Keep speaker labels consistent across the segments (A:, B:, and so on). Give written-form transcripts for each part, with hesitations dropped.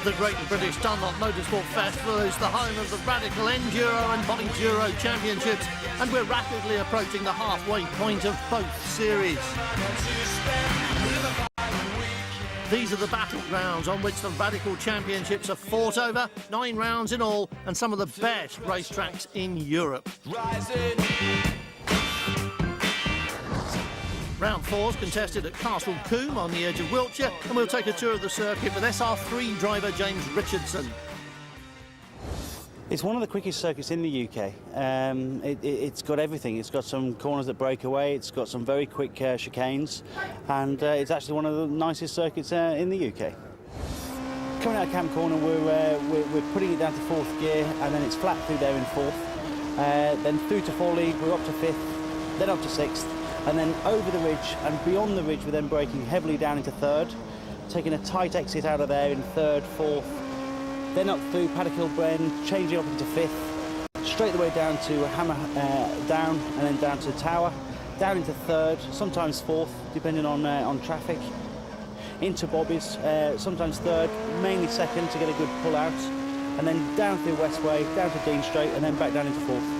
A: The Great British Dunlop Motorsport Festival is the home of the Radical Enduro and Biduro Championships, and we're rapidly approaching the halfway point of both series. These are the battlegrounds on which the Radical Championships are fought over, 9 rounds in all, and some of the best racetracks in Europe. Round 4 is contested at Castle Combe on the edge of Wiltshire, and we'll take a tour of the circuit with SR3 driver James Richardson.
B: It's one of the quickest circuits in the UK. It's got everything. It's got some corners that break away, it's got some very quick chicanes, and it's actually one of the nicest circuits in the UK. Coming out of Camp Corner, we're putting it down to 4th gear, and then it's flat through there in 4th. Then through to 4 league, we're up to 5th, then up to 6th. And then over the ridge and beyond the ridge, we're then braking heavily down into 3rd, taking a tight exit out of there in 3rd, 4th, then up through Paddock Hill Bend, changing up into 5th, straight the way down to Hammer down, and then down to Tower, down into 3rd, sometimes 4th, depending on traffic, into Bobby's, sometimes 3rd, mainly 2nd to get a good pull out, and then down through Westway, down to Dean Straight, and then back down into 4th.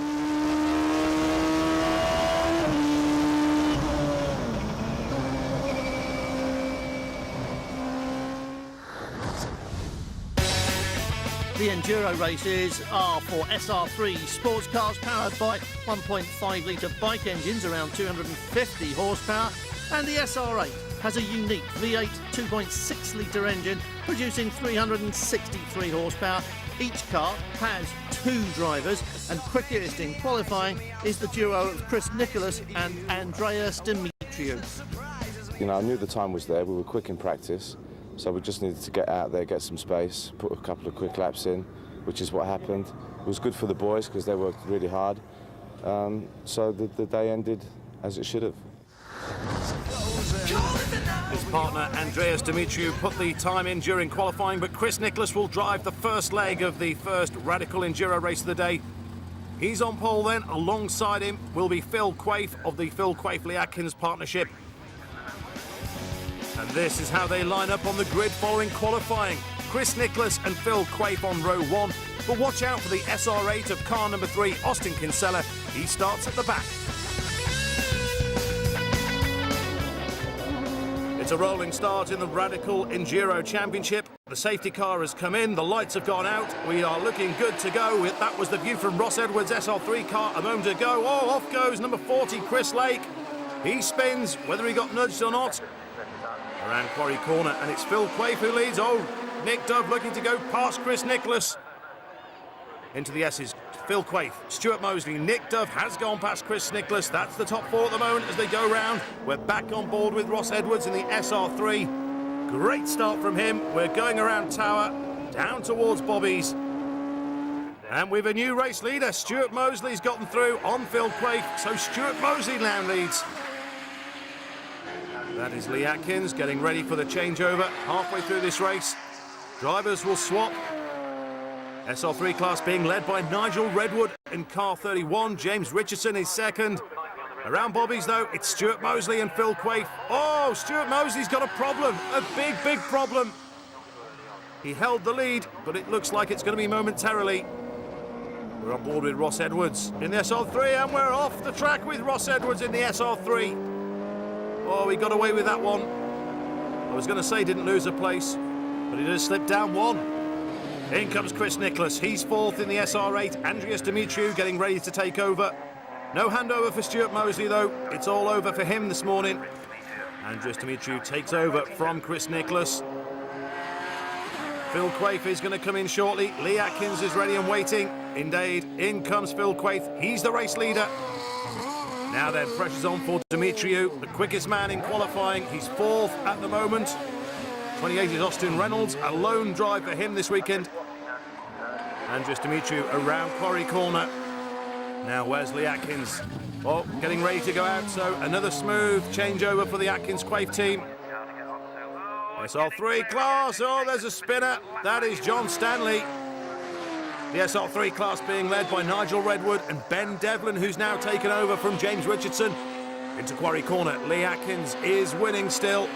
A: The Enduro races are for SR3 sports cars powered by 1.5 litre bike engines, around 250 horsepower, and the SR8 has a unique V8 2.6 litre engine producing 363 horsepower. Each car has 2 drivers, and quickest in qualifying is the duo of Chris Nicholas and Andreas Dimitriou.
C: You know, I knew the time was there. We were quick in practice. So we just needed to get out there, get some space, put a couple of quick laps in, which is what happened. It was good for the boys because they worked really hard. So the day ended as it should have.
D: His partner Andreas Dimitriou put the time in during qualifying, but Chris Nicholas will drive the first leg of the first Radical Enduro race of the day. He's on pole then. Alongside him will be Phil Quaife of the Phil Quaife-Lee Atkins partnership. And this is how they line up on the grid following qualifying. Chris Nicholas and Phil Quaife on row 1. But watch out for the SR8 of car number 3, Austin Kinsella. He starts at the back. It's a rolling start in the Radical Enduro Championship. The safety car has come in, the lights have gone out. We are looking good to go. That was the view from Ross Edwards' SR3 car a moment ago. Oh, off goes number 40, Chris Lake. He spins, whether he got nudged or not. Around Quarry Corner, and it's Phil Quaife who leads. Oh, Nick Dove looking to go past Chris Nicholas. Into the S's, Phil Quaife, Stuart Mosley, Nick Dove has gone past Chris Nicholas. That's the top 4 at the moment as they go round. We're back on board with Ross Edwards in the SR3. Great start from him. We're going around Tower, down towards Bobby's. And with a new race leader, Stuart Mosley's gotten through on Phil Quaife, so Stuart Mosley now leads. That is Lee Atkins getting ready for the changeover halfway through this race. Drivers will swap. SR3 class being led by Nigel Redwood in car 31. James Richardson is second. Around Bobby's though, it's Stuart Mosley and Phil Quaife. Oh, Stuart Mosley's got a problem, a big problem. He held the lead, but it looks like it's going to be momentarily. We're on board with Ross Edwards in the SR3, and we're off the track with Ross Edwards in the SR3. Oh, he got away with that one. I was going to say didn't lose a place, but he just slipped down 1. In comes Chris Nicholas. He's 4th in the SR8. Andreas Dimitriou getting ready to take over. No handover for Stuart Mosley, though. It's all over for him this morning. Andreas Dimitriou takes over from Chris Nicholas. Phil Quaife is going to come in shortly. Lee Atkins is ready and waiting. Indeed, in comes Phil Quaife. He's the race leader. Now then, pressure's on for Dimitriou, the quickest man in qualifying. He's 4th at the moment. 28 is Austin Reynolds, a lone drive for him this weekend. Andreas Dimitriou around Quarry Corner. Now Wesley Atkins. Oh, getting ready to go out, so another smooth changeover for the Atkins-Quaife team. SR3 class, oh, there's a spinner. That is John Stanley. The SR3 class being led by Nigel Redwood and Ben Devlin, who's now taken over from James Richardson. Into Quarry Corner, Lee Atkins is winning still.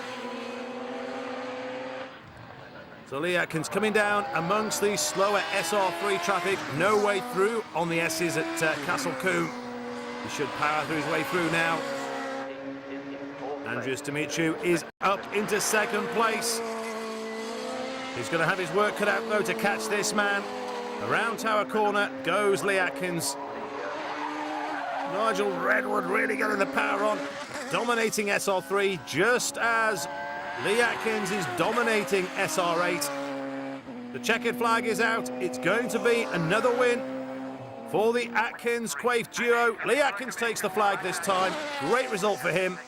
D: So Lee Atkins coming down amongst the slower SR3 traffic. No way through on the S's at Castle Combe. He should power through his way through now. Andreas Dimitriou is up into second place. He's going to have his work cut out, though, to catch this man. Around Tower Corner goes Lee Atkins. Nigel Redwood really getting the power on, dominating SR3 just as Lee Atkins is dominating SR8. The checkered flag is out. It's going to be another win for the Atkins-Quaife duo. Lee Atkins takes the flag this time. Great result for him.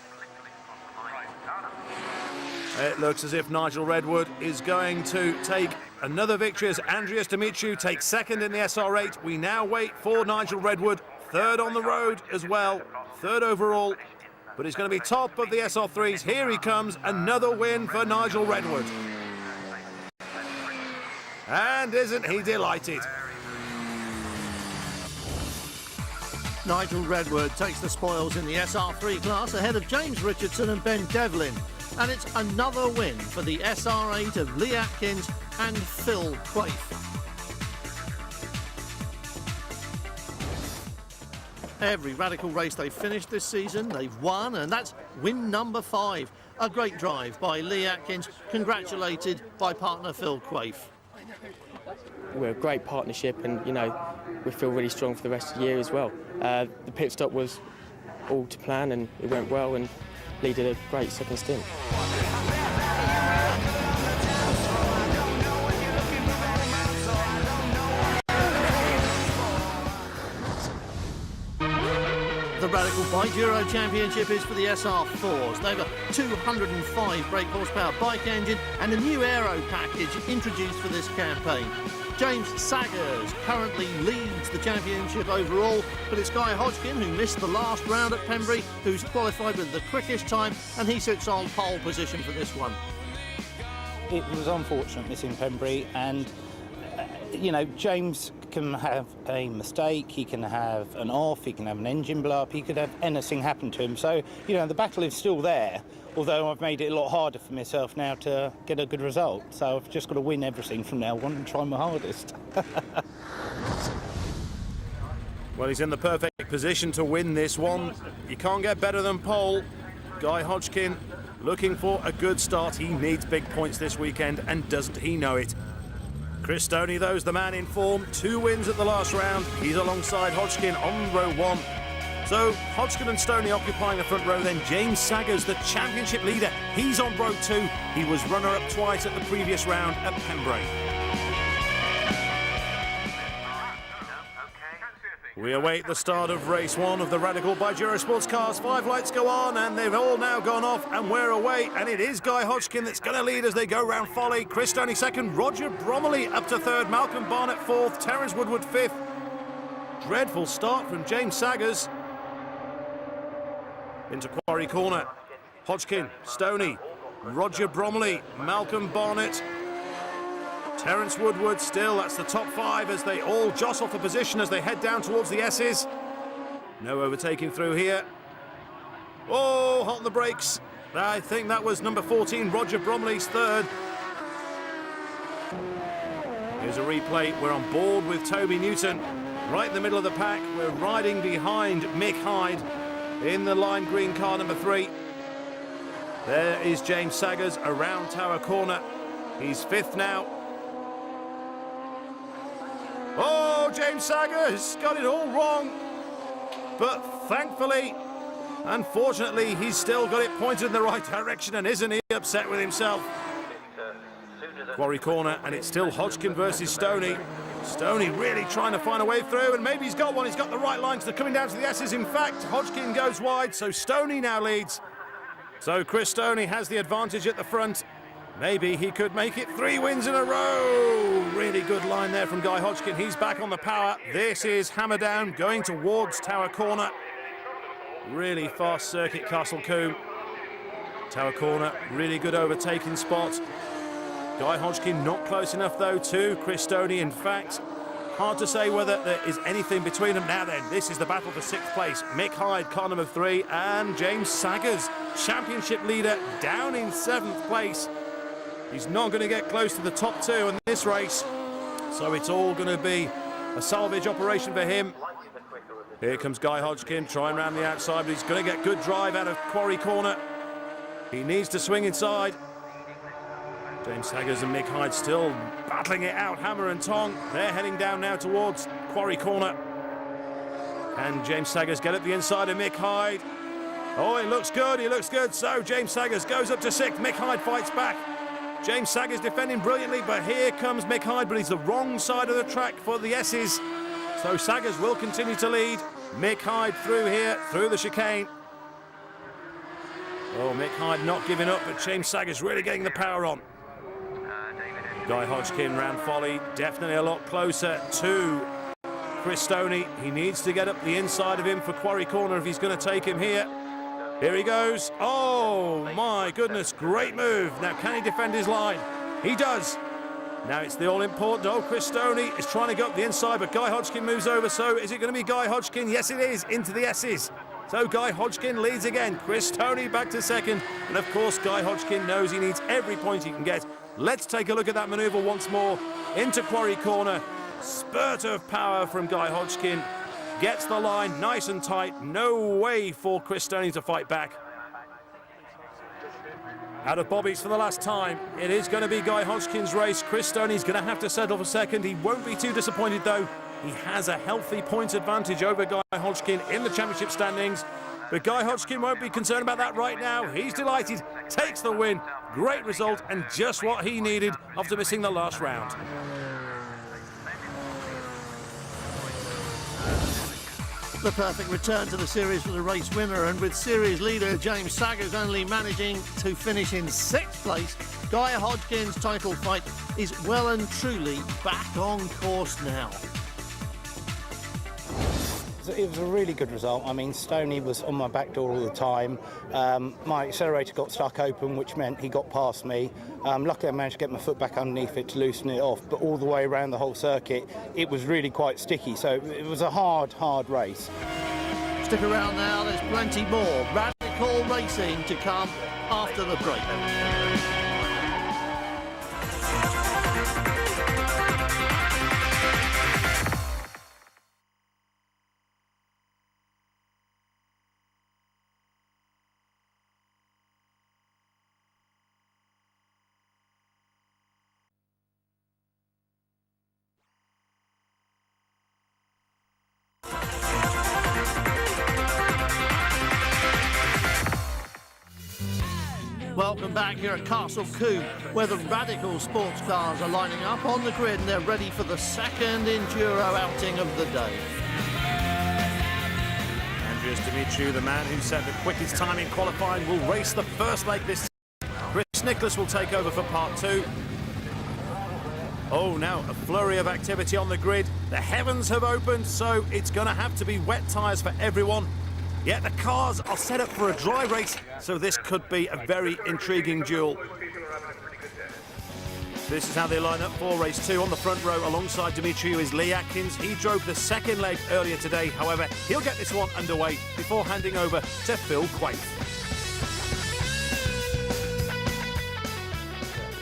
D: It looks as if Nigel Redwood is going to take another victory as Andreas Dimitriou takes second in the SR8. We now wait for Nigel Redwood, third on the road as well, third overall. But he's going to be top of the SR3s. Here he comes, another win for Nigel Redwood. And isn't he delighted?
A: Nigel Redwood takes the spoils in the SR3 class ahead of James Richardson and Ben Devlin. And it's another win for the SR8 of Lee Atkins and Phil Quaife. Every Radical race they've finished this season, they've won, and that's win number 5. A great drive by Lee Atkins, congratulated by partner Phil Quaife.
E: We're a great partnership, and we feel really strong for the rest of the year as well. The pit stop was all to plan, and it went well, and Lee did a great second stint.
A: The Radical Biduro Championship is for the SR4s. They've a 205 brake horsepower bike engine and a new aero package introduced for this campaign. James Saggers currently leads the championship overall, but it's Guy Hodgkin, who missed the last round at Pembrey, who's qualified with the quickest time, and he sits on pole position for this one.
F: It was unfortunate missing Pembrey, and James can have a mistake, he can have an off, he can have an engine blow up, he could have anything happen to him. So, the battle is still there, although I've made it a lot harder for myself now to get a good result. So I've just got to win everything from now on and try my hardest.
D: Well, he's in the perfect position to win this one. You can't get better than pole. Guy Hodgkin looking for a good start. He needs big points this weekend, and doesn't he know it? Chris Stoney, though, is the man in form. 2 wins at the last round. He's alongside Hodgkin on row 1. So Hodgkin and Stoney occupying the front row, then James Saggers, the championship leader. He's on row 2. He was runner-up twice at the previous round at Pembrey. We await the start of race 1 of the Radical Biduro Sports Cars. 5 lights go on, and they've all now gone off, and we're away. And it is Guy Hodgkin that's going to lead as they go round Folly. Chris Stoney second, Roger Bromley up to third, Malcolm Barnett fourth, Terence Woodward fifth. Dreadful start from James Saggers. Into Quarry Corner. Hodgkin, Stoney, Roger Bromley, Malcolm Barnett, Terence Woodward still. That's the top 5 as they all jostle for position as they head down towards the S's. No overtaking through here. Oh, hot on the brakes. I think that was number 14, Roger Bromley's third. Here's a replay. We're on board with Toby Newton. Right in the middle of the pack. We're riding behind Mick Hyde in the lime green car number 3. There is James Saggers around Tower Corner. He's 5th now. Oh, James Saggers got it all wrong. But thankfully, unfortunately, he's still got it pointed in the right direction, and isn't he upset with himself? Quarry Corner, and it's still Hodgkin versus Stoney. Stoney really trying to find a way through, and maybe he's got one. He's got the right lines. They're coming down to the S's. In fact, Hodgkin goes wide, so Stoney now leads. So Chris Stoney has the advantage at the front. Maybe he could make it 3 wins in a row. Really good line there from Guy Hodgkin. He's back on the power. This is hammer down, going towards Tower Corner. Really fast circuit, Castle Combe. Tower Corner, really good overtaking spot. Guy Hodgkin not close enough, though, to Chris Stoney. In fact, hard to say whether there is anything between them. Now then, this is the battle for 6th place. Mick Hyde, car number 3, and James Saggers, championship leader, down in 7th place. He's not going to get close to the top two in this race, so it's all going to be a salvage operation for him. Here comes Guy Hodgkin trying round the outside, but he's going to get good drive out of Quarry Corner. He needs to swing inside. James Saggers and Mick Hyde still battling it out, hammer and tong. They're heading down now towards Quarry Corner. Can James Saggers get up the inside of Mick Hyde? Oh, he looks good. So James Saggers goes up to sixth. Mick Hyde fights back. James Saggers defending brilliantly, but here comes Mick Hyde, but he's the wrong side of the track for the S's. So Saggers will continue to lead. Mick Hyde through here, through the chicane. Oh, Mick Hyde not giving up, but James Saggers really getting the power on. Guy Hodgkin round Folly, definitely a lot closer to Chris Stoney. He needs to get up the inside of him for Quarry Corner if he's going to take him here. Here he goes. Oh, my goodness, great move. Now, can he defend his line? He does. Now it's the all-important. Oh, Chris Stoney is trying to go up the inside, but Guy Hodgkin moves over. So is it going to be Guy Hodgkin? Yes, it is. Into the S's. So Guy Hodgkin leads again. Chris Stoney back to second. And, of course, Guy Hodgkin knows he needs every point he can get. Let's take a look at that manoeuvre once more. Into Quarry Corner. Spurt of power from Guy Hodgkin. Gets the line nice and tight. No way for Chris Stoney to fight back. Out of Bobby's for the last time. It is going to be Guy Hodgkin's race. Chris Stoney's going to have to settle for second. He won't be too disappointed, though. He has a healthy points advantage over Guy Hodgkin in the championship standings. But Guy Hodgkin won't be concerned about that right now. He's delighted, takes the win. Great result, and just what he needed after missing the last round.
A: The perfect return to the series for the race winner, and with series leader James Saggers only managing to finish in 6th place, Guy Hodgkin's title fight is well and truly back on course now.
F: It was a really good result. I mean, Stoney was on my back door all the time. My accelerator got stuck open, which meant he got past me. Luckily, I managed to get my foot back underneath it to loosen it off. But all the way around the whole circuit, it was really quite sticky. So it was a hard race.
A: Stick around now, there's plenty more radical racing to come after the break. Welcome back here at Castle Combe, where the radical sports cars are lining up on the grid and they're ready for the second Enduro outing of the day.
D: Andreas Dimitriou, the man who set the quickest time in qualifying, will race the first leg this time. Chris Nicholas will take over for part 2. Oh, now a flurry of activity on the grid. The heavens have opened, so it's going to have to be wet tyres for everyone. Yet the cars are set up for a dry race, so this could be a very intriguing duel. This is how they line up for race 2. On the front row alongside Dimitriou is Lee Atkins. He drove the second leg earlier today. However, he'll get this one underway before handing over to Phil Quaife.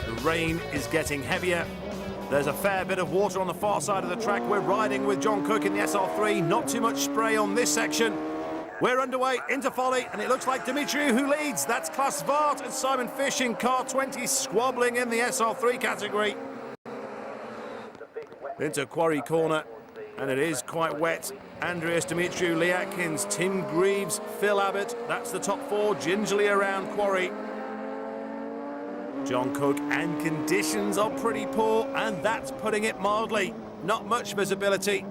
D: The rain is getting heavier. There's a fair bit of water on the far side of the track. We're riding with John Cook in the SR3. Not too much spray on this section. We're underway into Folly, and it looks like Dimitriou who leads. That's Klaas Vaart and Simon Fish in car 20, squabbling in the SR3 category. Into Quarry Corner, and it is quite wet. Andreas Dimitriou, Lee Atkins, Tim Greaves, Phil Abbott. That's the top 4 gingerly around Quarry. John Cook, and conditions are pretty poor, and that's putting it mildly. Not much visibility.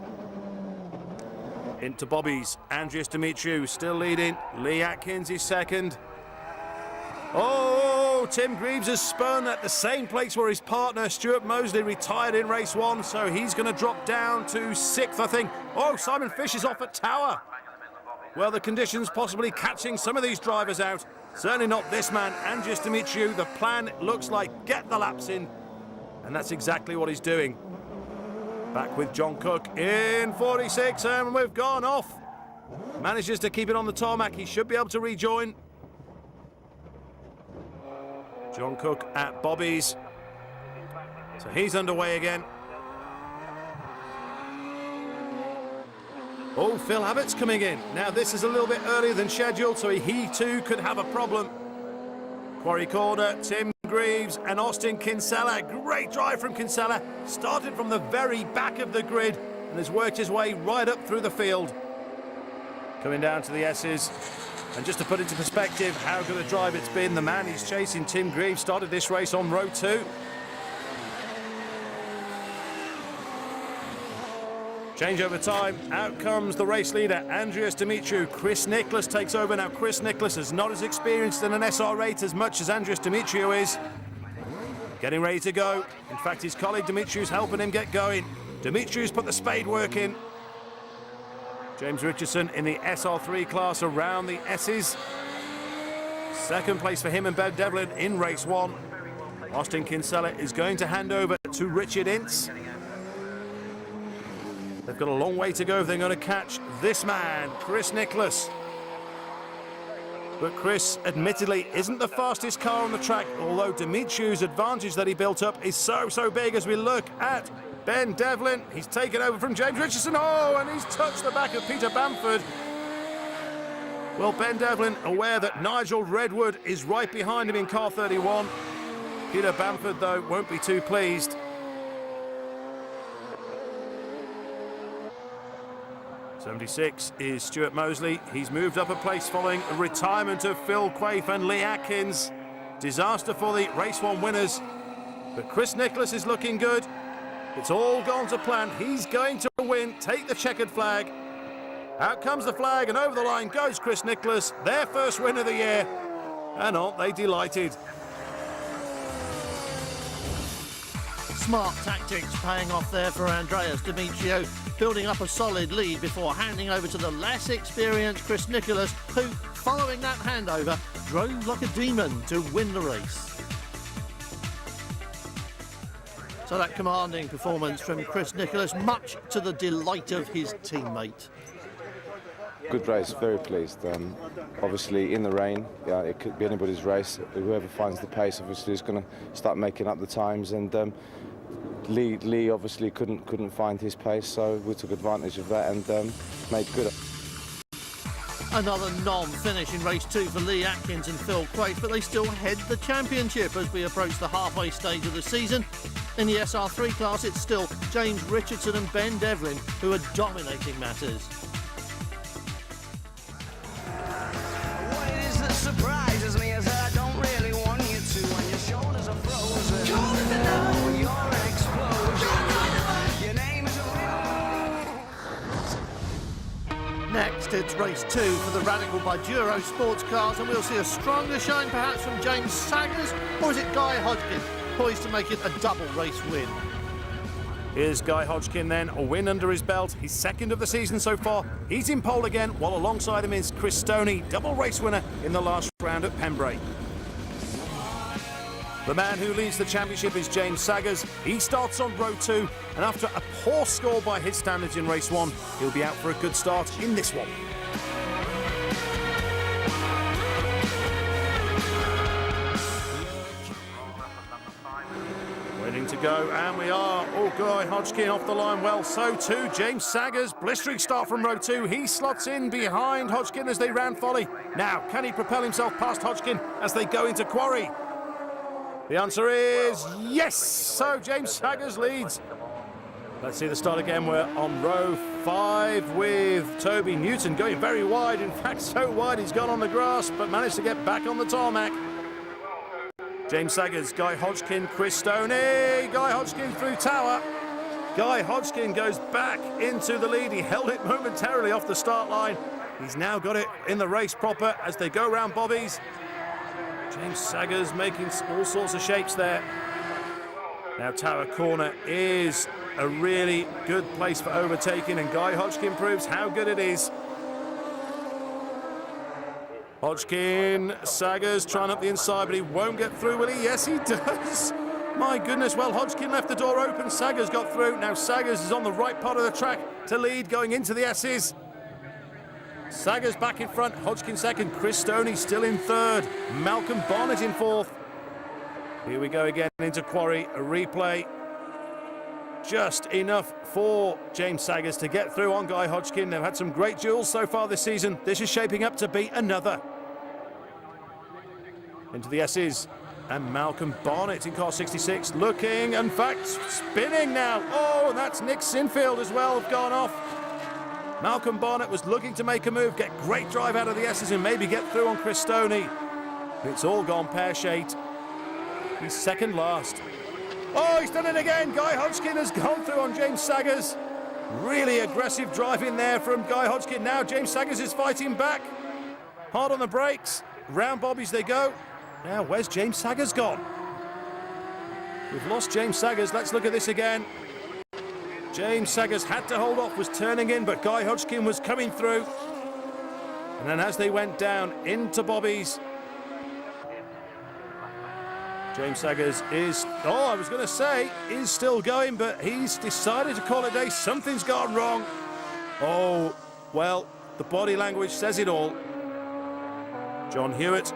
D: Into Bobby's, Andreas Dimitriou still leading. Lee Atkins is second. Oh, Tim Greaves has spun at the same place where his partner Stuart Mosley retired in race 1, so he's going to drop down to 6th, I think. Oh, Simon Fish is off at Tower. Well, the conditions possibly catching some of these drivers out. Certainly not this man, Andreas Dimitriou. The plan looks like get the laps in, and that's exactly what he's doing. Back with John Cook in 46, and we've gone off. Manages to keep it on the tarmac. He should be able to rejoin. John Cook at Bobby's. So he's underway again. Oh, Phil Abbott's coming in. Now this is a little bit earlier than scheduled, so he too could have a problem. Quarry corner, Tim Greaves and Austin Kinsella. Great drive from Kinsella. Started from the very back of the grid and has worked his way right up through the field. Coming down to the S's. And just to put into perspective how good a drive it's been, the man he's chasing, Tim Greaves, started this race on row 2. Changeover time, out comes the race leader, Andreas Dimitriou. Chris Nicholas takes over. Now, Chris Nicholas is not as experienced in an SR8 as much as Andreas Dimitriou is. Getting ready to go. In fact, his colleague Dimitriou's helping him get going. Dimitriou's put the spade work in. James Richardson in the SR3 class around the S's. Second place for him and Ben Devlin in race 1. Austin Kinsella is going to hand over to Richard Ince. They've got a long way to go if they're going to catch this man, Chris Nicholas. But Chris, admittedly, isn't the fastest car on the track, although Dimitriou's advantage that he built up is so big as we look at Ben Devlin. He's taken over from James Richardson. Oh, and he's touched the back of Peter Bamford. Well, Ben Devlin, aware that Nigel Redwood is right behind him in car 31. Peter Bamford, though, won't be too pleased. '76 is Stuart Mosley. He's moved up a place following the retirement of Phil Quaife and Lee Atkins. Disaster for the race 1 winners. But Chris Nicholas is looking good. It's all gone to plan. He's going to win, take the checkered flag. Out comes the flag and over the line goes Chris Nicholas, their first win of the year. And aren't they delighted?
A: Smart tactics paying off there for Andreas Dimitriou, building up a solid lead before handing over to the less experienced Chris Nicholas, who, following that handover, drove like a demon to win the race. So that commanding performance from Chris Nicholas, much to the delight of his teammate.
C: Good race, very pleased. Obviously in the rain, yeah, it could be anybody's race. Whoever finds the pace obviously is going to start making up the times, and Lee obviously couldn't find his pace, so we took advantage of that and made good.
A: Another non-finish in race 2 for Lee Atkins and Phil Quaife, but they still head the championship as we approach the halfway stage of the season. In the SR3 class, it's still James Richardson and Ben Devlin who are dominating matters.
G: What it is that surprises me is that I don't really want you to, when your shoulders are frozen. You're an explosion. Your name is a...
A: Next, it's race 2 for the Radical Biduro sports cars, and we'll see a stronger shine perhaps from James Saggers, or is it Guy Hodgkin, poised to make it a double race win?
D: Here's Guy Hodgkin then, a win under his belt. He's second of the season so far. He's in pole again, while alongside him is Chris Stoney, double race winner in the last round at Pembrey. The man who leads the championship is James Saggers. He starts on row 2, and after a poor score by his standards in race 1, he'll be out for a good start in this one. Waiting to go, and we are. Oh, Guy Hodgkin off the line. Well, so too James Saggers. Blistering start from row 2. He slots in behind Hodgkin as they round Folly. Now, can he propel himself past Hodgkin as they go into Quarry? The answer is yes. So James Saggers leads. Let's see the start again. We're on row 5 with Toby Newton going very wide. In fact, so wide he's gone on the grass, but managed to get back on the tarmac. James Saggers, Guy Hodgkin, Chris Stoney. Guy Hodgkin through Tower. Guy Hodgkin goes back into the lead. He held it momentarily off the start line. He's now got it in the race proper as they go round Bobbies. James Saggers making all sorts of shapes there. Now Tower Corner is a really good place for overtaking, and Guy Hodgkin proves how good it is. Hodgkin, Saggers trying up the inside, but he won't get through, will he? Yes, he does. My goodness, well, Hodgkin left the door open. Saggers got through. Now Saggers is on the right part of the track to lead going into the S's. Saggers back in front, Hodgkin second, Chris Stoney still in third, Malcolm Barnett in fourth. Here we go again into Quarry, a replay. just enough for James Saggers to get through on Guy Hodgkin. They've had some great duels so far this season. This is shaping up to be another. Into the S's, and Malcolm Barnett in car 66, looking, in fact, spinning now. Oh, and that's Nick Sinfield as well, have gone off. Malcolm Barnett was looking to make a move, get great drive out of the S's and maybe get through on Chris Stoney. It's all gone pear-shaped. He's second last. Oh, he's done it again. Guy Hodgkin has gone through on James Saggers. Really aggressive driving there from Guy Hodgkin. Now James Saggers is fighting back. Hard on the brakes. Round bobbies they go. Now, where's James Saggers gone? We've lost James Saggers. Let's look at this again. James Saggers had to hold off, was turning in, but Guy Hodgkin was coming through. And then as they went down into bobbies, James Saggers is, I was going to say, is still going, but he's decided to call it a day. Something's gone wrong. Oh, well, the body language says it all. John Hewitt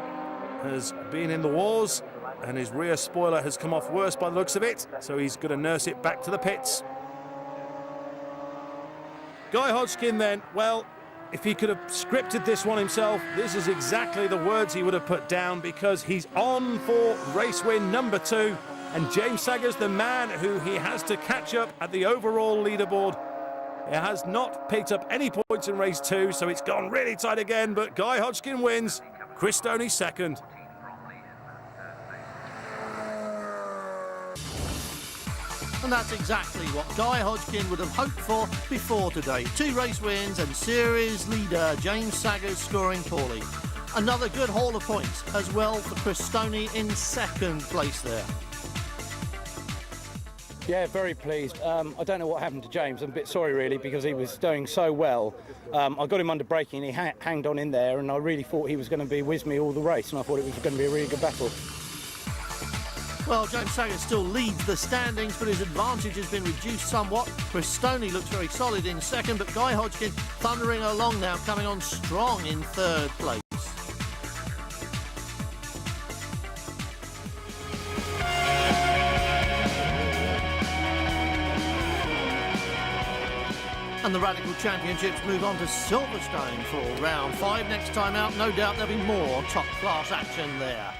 D: has been in the wars, and his rear spoiler has come off worse by the looks of it, so he's going to nurse it back to the pits. Guy Hodgkin then, well, if he could have scripted this one himself, this is exactly the words he would have put down, because he's on for race win number 2, and James Saggers, the man who he has to catch up at the overall leaderboard. He has not picked up any points in race 2, so it's gone really tight again, but Guy Hodgkin wins. Chris Stoney second.
A: And that's exactly what Guy Hodgkin would have hoped for before today. 2 race wins and series leader James Saggers scoring poorly. Another good haul of points as well for Chris Stoney in second place there.
F: Yeah, very pleased. I don't know what happened to James. I'm a bit sorry, really, because he was doing so well. I got him under braking and he hanged on in there, and I really thought he was going to be with me all the race, and I thought it was going to be a really good battle.
A: Well, James Saggers still leads the standings, but his advantage has been reduced somewhat. Chris Stoney looks very solid in second, but Guy Hodgkin thundering along now, coming on strong in third place. And the Radical Championships move on to Silverstone for round 5. Next time out, no doubt there'll be more top-class action there.